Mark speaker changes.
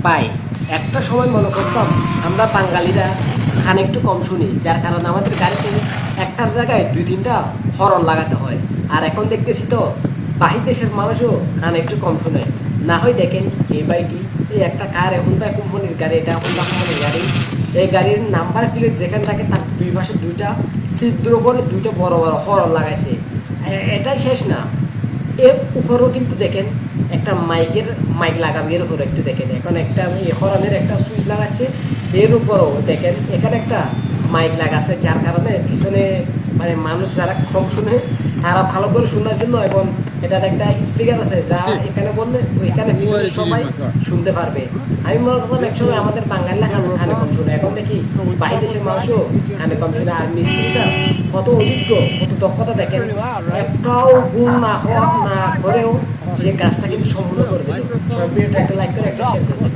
Speaker 1: ভাই একটা সময় মনে করতাম আমরা বাঙালিরা খান একটু কম শুনি, যার কারণে আমাদের গাড়িতে একটার জায়গায় দুই তিনটা হরন লাগাতে হয়। আর এখন দেখতেছি তো বাহির দেশের মানুষও খান একটু কম শুনে। না হয় দেখেন এই বাইকটি, এই একটা কার হুন্ডা কোম্পানির গাড়ি, এটা হুন্ডা কোম্পানির গাড়ি। এই গাড়ির নাম্বার প্লেট যেখানে থাকে তার দুই পাশে দুইটা ছিদ্র করে দুইটা বড় বড় হরন লাগাইছে। এটাই শেষ না, এর উপরেও কিন্তু দেখেন একটা মাইক লাগাবে, এর উপরে একটু দেখেন এখন একটা হরনের একটা সুইচ লাগাচ্ছে, এর উপরেও দেখেন এখানে একটা মাইক লাগাচ্ছে, যার কারণে পিছনে মানে মানুষ যারা কম শুনে তারা ভালো করে শোনার জন্য, এবং এটার একটা স্পিকার আছে যা এখানে বললে ওইখানে পিছনে সবাই শুনতে পারবে। আমি মনে করতাম একসময় আমাদের বাঙালিরা কানে কম শুনে, এখন দেখি বাহির দেশের মানুষও কানে কম শুনে। আর মিস্ত্রিটা কত অভিজ্ঞ, কত দক্ষতা দেখেন, একটাও গুণ না হওয়া না করেও সে কাজটা কিন্তু সম্পূর্ণ করে দিল। সবাই ভিডিওটা একটা লাইক করে একটা শেয়ার করে দিন।